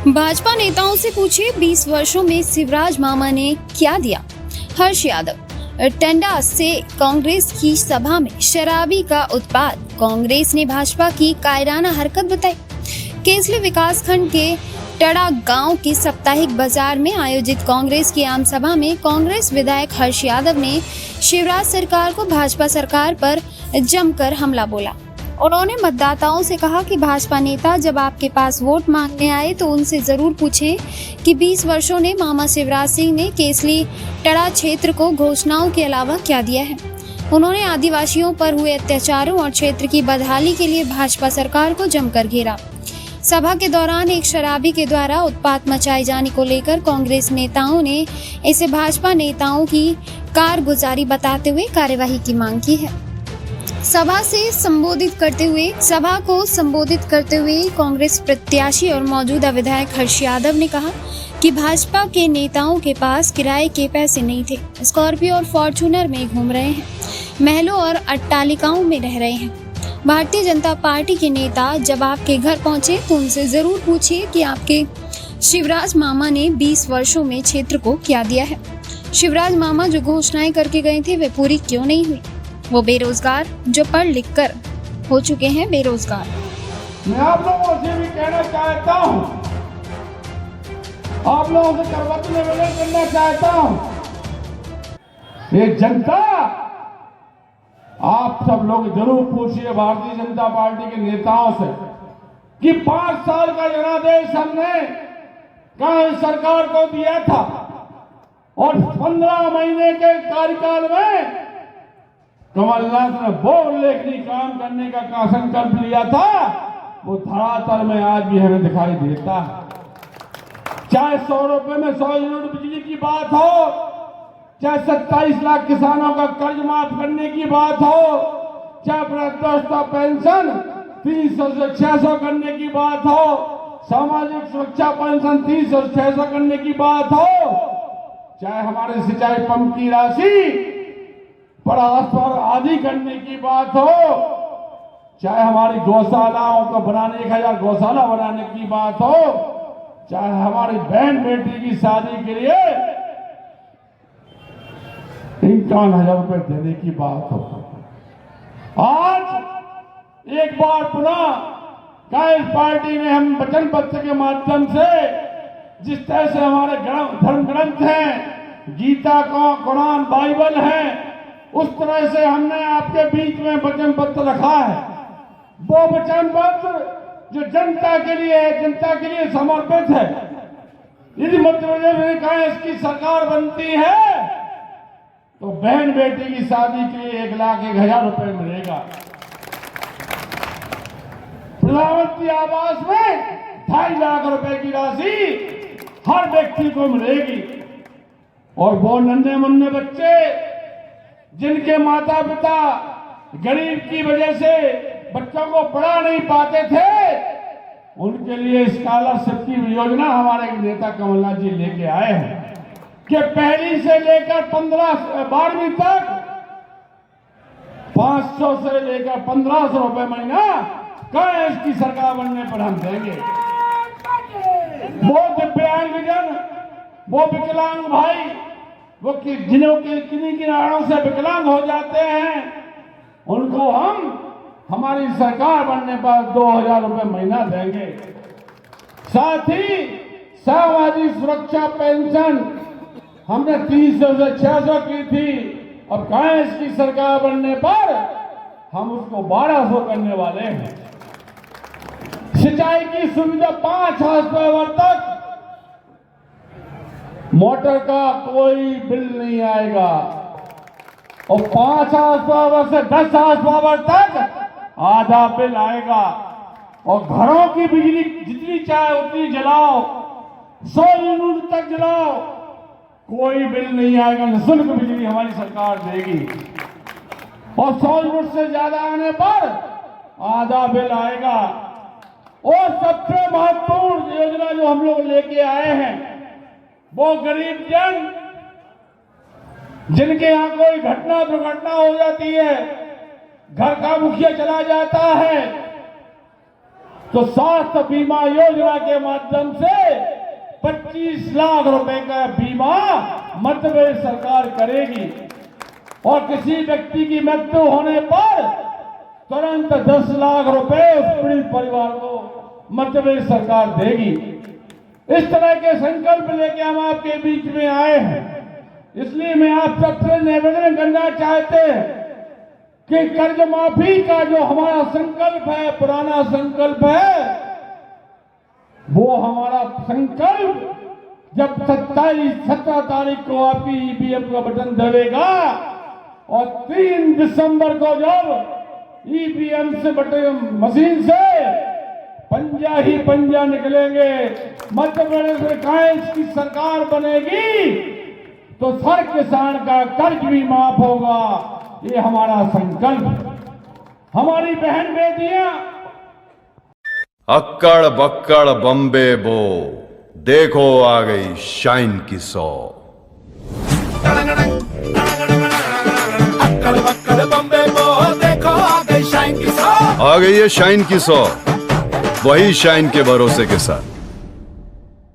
भाजपा नेताओं से पूछे 20 वर्षों में शिवराज मामा ने क्या दिया। हर्ष यादव टंडा से कांग्रेस की सभा में शराबी का उत्पाद, कांग्रेस ने भाजपा की कायराना हरकत बताई। केसली विकासखंड के टड़ा गांव के साप्ताहिक बाजार में आयोजित कांग्रेस की आम सभा में कांग्रेस विधायक हर्ष यादव ने शिवराज सरकार को भाजपा सरकार पर जमकर हमला बोला। उन्होंने मतदाताओं से कहा कि भाजपा नेता जब आपके पास वोट मांगने आए तो उनसे जरूर पूछें कि 20 वर्षों ने मामा शिवराज सिंह ने केसली टड़ा क्षेत्र को घोषणाओं के अलावा क्या दिया है। उन्होंने आदिवासियों पर हुए अत्याचारों और क्षेत्र की बदहाली के लिए भाजपा सरकार को जमकर घेरा। सभा के दौरान एक शराबी के द्वारा उत्पात मचाए जाने को लेकर कांग्रेस नेताओं ने इसे भाजपा नेताओं की कारगुजारी बताते हुए कार्यवाही की मांग की है। सभा को संबोधित करते हुए कांग्रेस प्रत्याशी और मौजूदा विधायक हर्ष यादव ने कहा कि भाजपा के नेताओं के पास किराए के पैसे नहीं थे, स्कॉर्पियो और फॉर्च्यूनर में घूम रहे हैं, महलों और अट्टालिकाओं में रह रहे हैं। भारतीय जनता पार्टी के नेता जब आपके घर पहुंचे तो उनसे जरूर पूछिए कि आपके शिवराज मामा ने 20 वर्षों में क्षेत्र को क्या दिया है। शिवराज मामा जो घोषणाएं करके गए थे वे पूरी क्यों नहीं हुई। वो बेरोजगार जो पढ़ लिख कर हो चुके हैं बेरोजगार। मैं आप लोगों से भी कहना चाहता हूँ, आप लोगों से करवट निवेदन करना चाहता हूँ, ये जनता, आप सब लोग जरूर पूछिए भारतीय जनता पार्टी के नेताओं से कि 5 साल का जनादेश हमने कांग्रेस सरकार को दिया था और 15 महीने के कार्यकाल में कमलनाथ ने वो उल्लेखनीय काम करने का संकल्प लिया था, वो धरातल में आज भी हमें दिखाई देता है। चाहे 100 रुपए में 100 यूनिट बिजली की बात हो, चाहे 27 लाख किसानों का कर्ज माफ करने की बात हो, चाहे वृद्धावस्था पेंशन 300 से 600 करने की बात हो, सामाजिक सुरक्षा पेंशन 300 से 600 करने की बात हो, चाहे हमारे सिंचाई पंप की राशि पर आदि करने की बात हो, चाहे हमारी गौशालाओं को बनाने 1000 गौशाला बनाने की बात हो, चाहे हमारी बहन बेटी की शादी के लिए 51,000 रुपए देने की बात हो। आज एक बार पुनः कांग्रेस पार्टी ने हम वचन पत्र के माध्यम से जिस तरह से हमारे धर्म ग्रंथ हैं, गीता का कुरान बाइबल है, उस तरह से हमने आपके बीच में वचन पत्र रखा है। वो वचन पत्र जो जनता के लिए है, जनता के लिए समर्पित है। यदि मध्य प्रदेश में कांग्रेस की सरकार बनती है तो बहन बेटी की शादी के लिए 1,01,000 रुपए मिलेगा। प्रधानमंत्री आवास में 2.5 लाख रुपए की राशि हर व्यक्ति को मिलेगी। और वो नन्हे मुन्ने बच्चे जिनके माता पिता गरीब की वजह से बच्चों को पढ़ा नहीं पाते थे, उनके लिए स्कॉलरशिप की योजना हमारे नेता कमलनाथ जी लेके आए हैं कि पहली से लेकर 12वीं तक 500 से लेकर 1,500 रुपए महीना कांग्रेस की सरकार बनने पर हम देंगे। वो दिव्यांगजन, वो विकलांग भाई, वो जिन्हों के किन्हीं किनारों से विकलांग हो जाते हैं, उनको हम हमारी सरकार बनने पर 2,000 रुपए महीना देंगे। साथ ही सामाजिक सुरक्षा पेंशन हमने 300 से 600 की थी, अब कांग्रेस की सरकार बनने पर हम उसको 1,200 करने वाले हैं। सिंचाई की सुविधा 5 हाउस तक, मोटर का कोई बिल नहीं आएगा और 5 हाउस से 10 हाउस तक आधा बिल आएगा। और घरों की बिजली जितनी चाहे उतनी जलाओ, 100 यूनिट तक जलाओ, कोई बिल नहीं आएगा, निःशुल्क बिजली हमारी सरकार देगी। और 100 यूनिट से ज्यादा आने पर आधा बिल आएगा। और सबसे महत्वपूर्ण योजना जो हम लोग लेके आए हैं, वो गरीब जन जिनके यहां कोई घटना दुर्घटना हो जाती है, घर का मुखिया चला जाता है, तो स्वास्थ्य बीमा योजना के माध्यम से 25 लाख रुपए का बीमा मध्य प्रदेश सरकार करेगी और किसी व्यक्ति की मृत्यु होने पर तुरंत 10 लाख रुपए उस पीड़ित परिवार को मध्य प्रदेश सरकार देगी। इस तरह के संकल्प लेके हम आपके बीच में आए हैं। इसलिए मैं आप सबसे निवेदन करना चाहते हैं कि कर्ज माफी का जो हमारा संकल्प है, पुराना संकल्प है, वो हमारा संकल्प जब 17 तारीख को आपकी ईवीएम का बटन दबेगा और 3 दिसंबर को जब ईवीएम से बटन मशीन से पंजा ही पंजा निकलेंगे, मध्य प्रदेश में कांग्रेस की सरकार बनेगी तो हर किसान का कर्ज भी माफ होगा। ये हमारा संकल्प। हमारी बहन बेटियां अक्कड़ बक्कड़ बम्बे बो, देखो आ गई शाइन की सौ। अक्कड़ बक्कड़ बम्बे बो, देखो आ गई शाइन की सौ। आ गई है शाइन की सौ, वही शाइन के भरोसे के साथ।